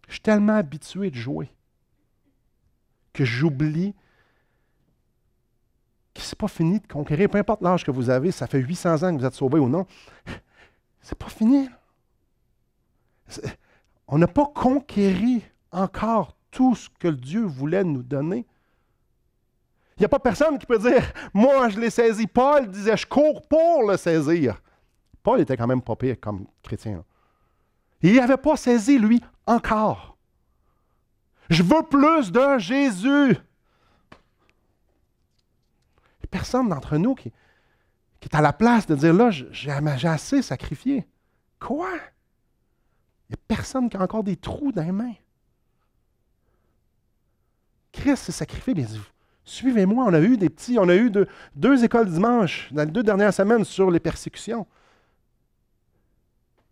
Je suis tellement habitué de jouer que j'oublie que ce n'est pas fini de conquérir, peu importe l'âge que vous avez, ça fait 800 ans que vous êtes sauvé ou non, c'est pas fini. On n'a pas conquéri encore tout ce que Dieu voulait nous donner. Il n'y a pas personne qui peut dire « Moi, je l'ai saisi. » Paul disait « Je cours pour le saisir. » Paul était quand même pas pire comme chrétien. Là. Il n'avait pas saisi, lui, encore. Je veux plus de Jésus. Personne d'entre nous qui est à la place de dire, là, j'ai assez sacrifié. Quoi? Il n'y a personne qui a encore des trous dans les mains. Christ s'est sacrifié, bien dit, suivez-moi. On a eu deux écoles dimanche dans les 2 dernières semaines sur les persécutions.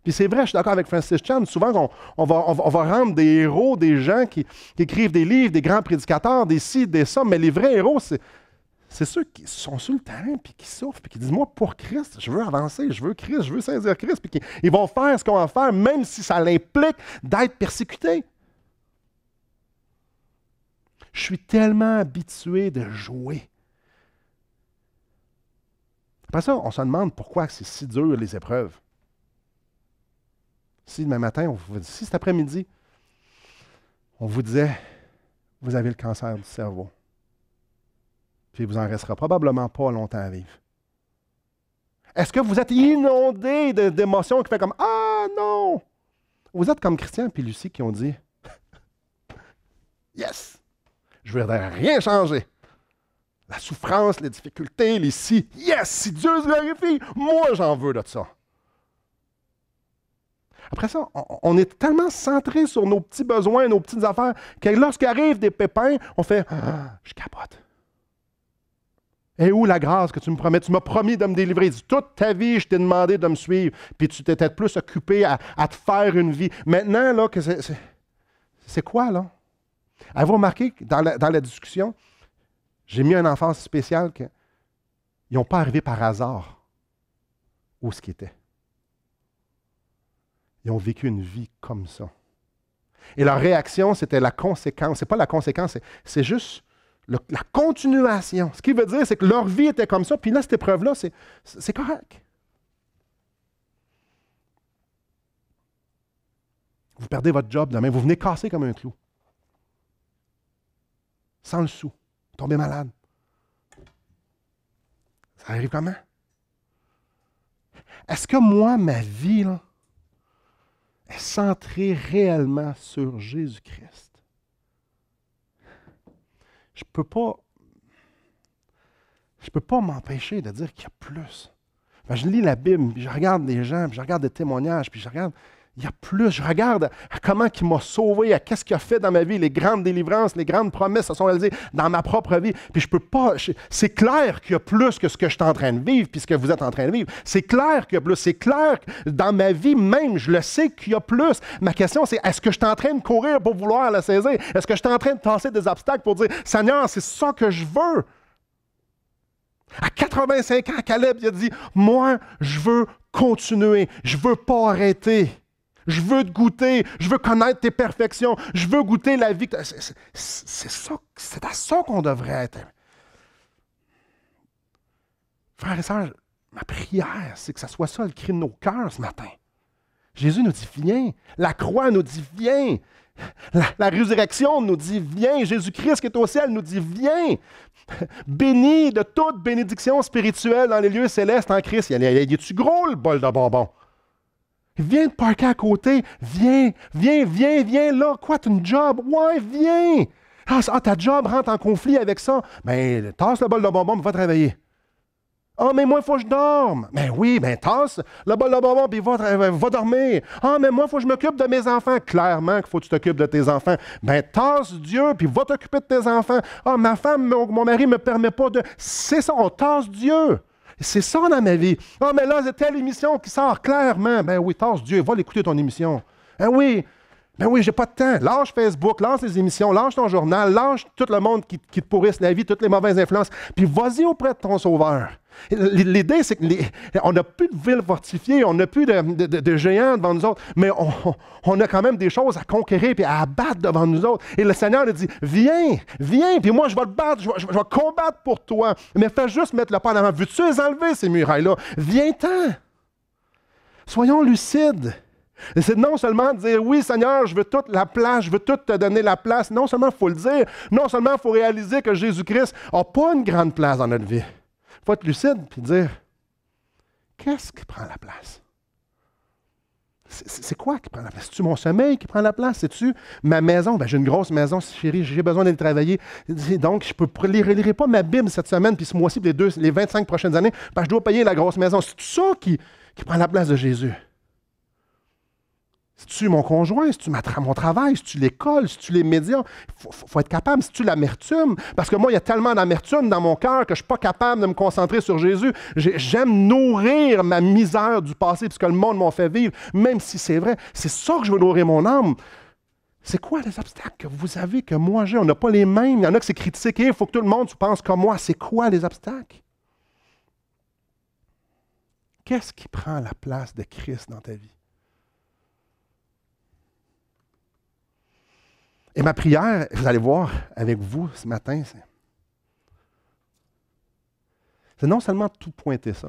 Puis c'est vrai, je suis d'accord avec Francis Chan, souvent on va rendre des héros, des gens qui écrivent des livres, des grands prédicateurs, des ci, des ça, mais les vrais héros, c'est ceux qui sont sur le terrain, puis qui souffrent, puis qui disent, moi, pour Christ, je veux avancer, je veux Christ, je veux saisir Christ, puis ils vont faire ce qu'on va faire, même si ça l'implique d'être persécuté. Je suis tellement habitué de jouer. Après ça, on se demande pourquoi c'est si dur, les épreuves. Si demain matin, si cet après-midi, on vous disait, vous avez le cancer du cerveau, puis il vous en restera probablement pas longtemps à vivre. Est-ce que vous êtes inondé d'émotions qui fait comme « Ah non! » Vous êtes comme Christian et Lucie qui ont dit « Yes! Je ne voudrais rien changer. La souffrance, les difficultés, les si. Yes! Si Dieu se glorifie, moi j'en veux de ça. » Après ça, on est tellement centré sur nos petits besoins, nos petites affaires, que lorsqu'arrivent des pépins, on fait « Ah, je capote. » Et où la grâce que tu me promets? Tu m'as promis de me délivrer. Toute ta vie, je t'ai demandé de me suivre, puis tu t'étais plus occupé à te faire une vie. Maintenant, là, c'est quoi, là? Avez-vous remarqué que dans la discussion, j'ai mis un emphase spécial qu'ils n'ont pas arrivé par hasard où ce qu'ils étaient. Ils ont vécu une vie comme ça. Et leur réaction, c'était la conséquence. Ce n'est pas la conséquence, c'est juste la continuation. Ce qui veut dire, c'est que leur vie était comme ça, puis là, cette épreuve-là, c'est correct. Vous perdez votre job demain, vous venez casser comme un clou. Sans le sou. Vous tombez malade. Ça arrive comment? Est-ce que moi, ma vie, là, est centrée réellement sur Jésus-Christ? Je ne peux pas m'empêcher de dire qu'il y a plus. Ben, je lis la Bible, puis je regarde les gens, puis je regarde des témoignages, puis je regarde, il y a plus. Je regarde comment il m'a sauvé, à qu'est-ce qu'il a fait dans ma vie, les grandes délivrances, les grandes promesses se sont réalisées dans ma propre vie. Puis je peux pas. C'est clair qu'il y a plus que ce que je suis en train de vivre, puis ce que vous êtes en train de vivre. C'est clair qu'il y a plus. C'est clair que dans ma vie même, je le sais qu'il y a plus. Ma question, c'est est-ce que je suis en train de courir pour vouloir la saisir? Est-ce que je suis en train de tasser des obstacles pour dire Seigneur, c'est ça que je veux? À 85 ans, Caleb il a dit moi, je veux continuer, je ne veux pas arrêter. Je veux te goûter, je veux connaître tes perfections, je veux goûter la vie. C'est à ça qu'on devrait être. Frères et sœurs, ma prière, c'est que ça soit ça le cri de nos cœurs ce matin. Jésus nous dit, viens. La croix nous dit, viens. La résurrection nous dit, viens. Jésus-Christ qui est au ciel nous dit, viens. Béni de toute bénédiction spirituelle dans les lieux célestes en Christ. Il est-tu gros, le bol de bonbons? Viens te parquer à côté. Viens là. Quoi, tu as une job? Ouais, viens. Ah, ta job rentre en conflit avec ça. Ben, tasse le bol de bonbons et va travailler. Ah, mais moi, il faut que je dorme. Ben oui, ben tasse le bol de bonbons et va dormir. Ah, mais moi, il faut que je m'occupe de mes enfants. Clairement qu'il faut que tu t'occupes de tes enfants. Ben tasse Dieu puis va t'occuper de tes enfants. Ah, ma femme, mon mari ne me permet pas de... C'est ça, on tasse Dieu. C'est ça dans ma vie. Ah, mais là, c'est telle émission qui sort clairement. Ben oui, tasse Dieu, va l'écouter ton émission. Ben oui, j'ai pas de temps. Lâche Facebook, lâche les émissions, lâche ton journal, lâche tout le monde qui te pourrisse la vie, toutes les mauvaises influences, puis vas-y auprès de ton Sauveur. L'idée, c'est qu'on n'a plus de villes fortifiées, on n'a plus de géants devant nous autres, mais on a quand même des choses à conquérir et à abattre devant nous autres. Et le Seigneur a dit, viens, puis moi je vais te battre, je vais combattre pour toi, mais fais juste mettre le pas en avant. Veux-tu les enlever, ces murailles-là? Viens-t'en! Soyons lucides. Et c'est non seulement de dire, oui Seigneur, je veux toute la place, je veux tout te donner la place. Non seulement il faut le dire, non seulement il faut réaliser que Jésus-Christ n'a pas une grande place dans notre vie. Il faut être lucide et dire, qu'est-ce qui prend la place? C'est quoi qui prend la place? C'est-tu mon sommeil qui prend la place? C'est-tu ma maison? Ben, j'ai une grosse maison, chérie, j'ai besoin d'aller travailler. Donc, je ne lirai pas ma Bible cette semaine, puis ce mois-ci, puis les 25 prochaines années, parce que je dois payer la grosse maison. C'est tout ça qui prend la place de Jésus. C'est-tu mon conjoint? C'est-tu mon travail? C'est-tu l'école? C'est-tu les médias? Il faut être capable. C'est-tu l'amertume? Parce que moi, il y a tellement d'amertume dans mon cœur que je ne suis pas capable de me concentrer sur Jésus. J'aime nourrir ma misère du passé, puisque le monde m'a fait vivre, même si c'est vrai. C'est ça que je veux nourrir mon âme. C'est quoi les obstacles que vous avez, que moi j'ai? On n'a pas les mêmes. Il y en a qui c'est critiqué. Il faut que tout le monde pense comme moi. C'est quoi les obstacles? Qu'est-ce qui prend la place de Christ dans ta vie? Et ma prière, vous allez voir avec vous ce matin, c'est non seulement de tout pointer ça,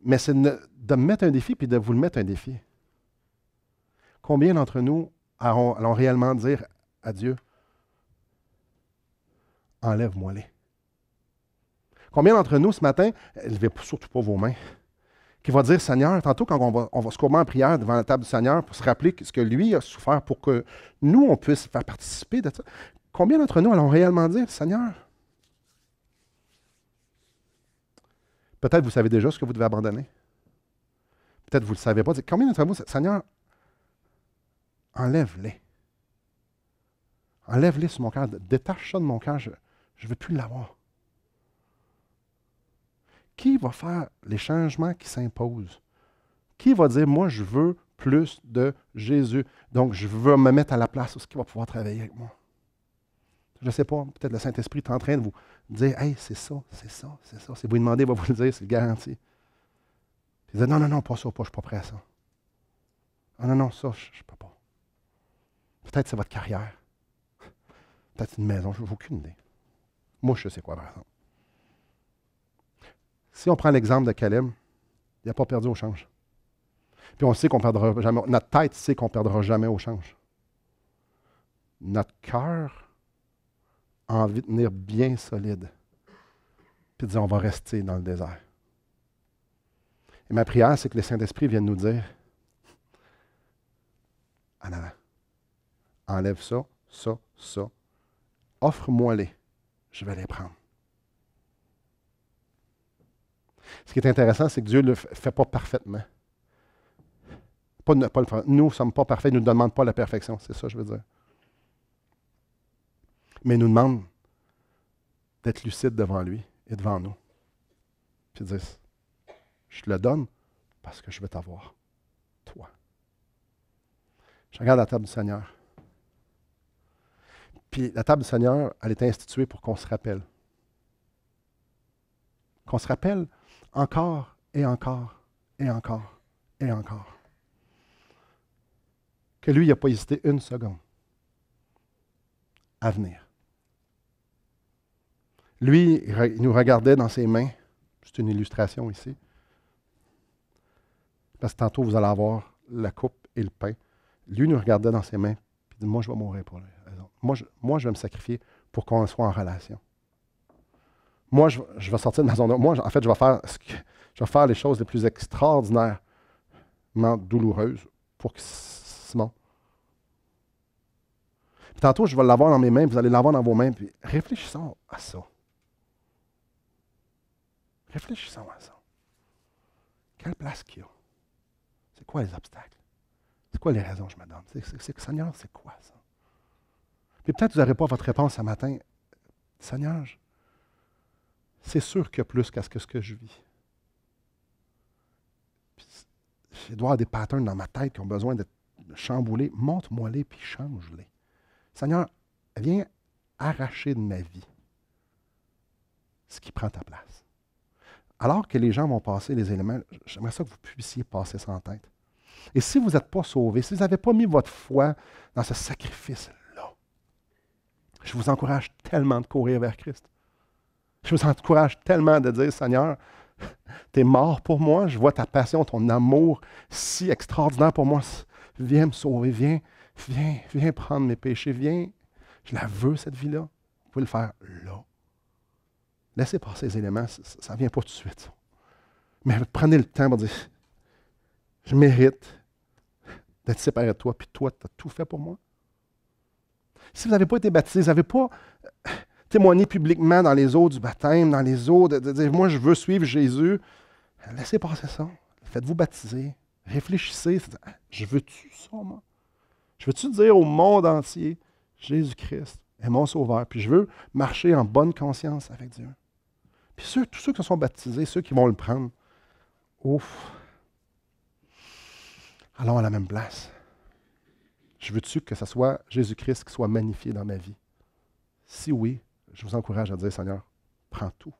mais c'est de me mettre un défi puis de vous le mettre un défi. Combien d'entre nous allons réellement dire à Dieu, enlève-moi-les? Combien d'entre nous ce matin, ne levez surtout pas vos mains, qui va dire, Seigneur, tantôt quand on va se courber en prière devant la table du Seigneur pour se rappeler ce que lui a souffert pour que nous, on puisse faire participer de ça. Combien d'entre nous allons réellement dire, Seigneur, peut-être vous savez déjà ce que vous devez abandonner. Peut-être vous ne le savez pas. Combien d'entre vous, Seigneur, enlève-les. Enlève-les sur mon cœur. Détache ça de mon cœur. Je ne veux plus l'avoir. Qui va faire les changements qui s'imposent? Qui va dire, moi, je veux plus de Jésus. Donc, je veux me mettre à la place où il va pouvoir travailler avec moi. Je ne sais pas, peut-être le Saint-Esprit est en train de vous dire, hey, c'est ça, c'est ça, c'est ça. Si vous lui demandez, il va vous le dire, c'est garanti. Puis il dit, non, pas ça, je ne suis pas prêt à ça. Ah non, ça, je ne peux pas. Peut-être c'est votre carrière. Peut-être une maison, je n'ai aucune idée. Moi, je sais quoi, par exemple. Si on prend l'exemple de Caleb, il n'a pas perdu au change. Puis on sait qu'on ne perdra jamais. Notre tête sait qu'on ne perdra jamais au change. Notre cœur a envie de tenir bien solide. Puis de dire, on va rester dans le désert. Et ma prière, c'est que le Saint-Esprit vienne nous dire, en avant, enlève ça, ça. Offre-moi-les. Je vais les prendre. Ce qui est intéressant, c'est que Dieu ne le fait pas parfaitement. Pas le faire. Nous ne sommes pas parfaits, il ne nous demande pas la perfection, c'est ça que je veux dire. Mais il nous demande d'être lucide devant lui et devant nous. Puis de dire, je te le donne parce que je veux t'avoir, toi. Je regarde la table du Seigneur. Puis la table du Seigneur, elle est instituée pour qu'on se rappelle. Qu'on se rappelle encore et encore et encore et encore. Que lui, il n'a pas hésité une seconde à venir. Lui, il nous regardait dans ses mains. C'est une illustration ici. Parce que tantôt, vous allez avoir la coupe et le pain. Lui nous regardait dans ses mains. Puis il dit, moi, je vais mourir pour lui. Moi, je vais me sacrifier pour qu'on soit en relation. Moi, je vais sortir de ma zone. Moi, en fait, je vais faire les choses les plus extraordinairement douloureuses pour que Simon. Puis tantôt, je vais l'avoir dans mes mains, vous allez l'avoir dans vos mains. Puis réfléchissons à ça. Réfléchissons à ça. Quelle place qu'il y a? C'est quoi les obstacles? C'est quoi les raisons que je me donne? Seigneur, c'est quoi ça? Puis peut-être que vous n'aurez pas votre réponse ce matin. Seigneur, c'est sûr qu'il y a plus qu'à ce que je vis. Puis, il doit y avoir des patterns dans ma tête qui ont besoin d'être chamboulés. Montre-moi-les, puis change-les. Seigneur, viens arracher de ma vie ce qui prend ta place. Alors que les gens vont passer les éléments, j'aimerais ça que vous puissiez passer ça en tête. Et si vous n'êtes pas sauvé, si vous n'avez pas mis votre foi dans ce sacrifice-là, je vous encourage tellement de courir vers Christ. Je vous encourage tellement de dire, Seigneur, tu es mort pour moi, je vois ta passion, ton amour si extraordinaire pour moi. Viens me sauver, viens prendre mes péchés, viens. Je la veux, cette vie-là. Vous pouvez le faire là. Laissez passer les éléments, ça ne vient pas tout de suite. Mais prenez le temps pour dire, je mérite d'être séparé de toi, puis toi, tu as tout fait pour moi. Si vous n'avez pas été baptisé, vous n'avez pas témoigné publiquement dans les eaux du baptême, dans les eaux, de dire, moi, je veux suivre Jésus, laissez passer ça. Faites-vous baptiser. Réfléchissez. Je veux-tu ça, moi? Je veux-tu dire au monde entier, Jésus-Christ est mon sauveur, puis je veux marcher en bonne conscience avec Dieu. Puis tous ceux qui se sont baptisés, ceux qui vont le prendre, ouf, allons à la même place. Je veux-tu que ce soit Jésus-Christ qui soit magnifié dans ma vie? Si oui, je vous encourage à dire, Seigneur, prends tout.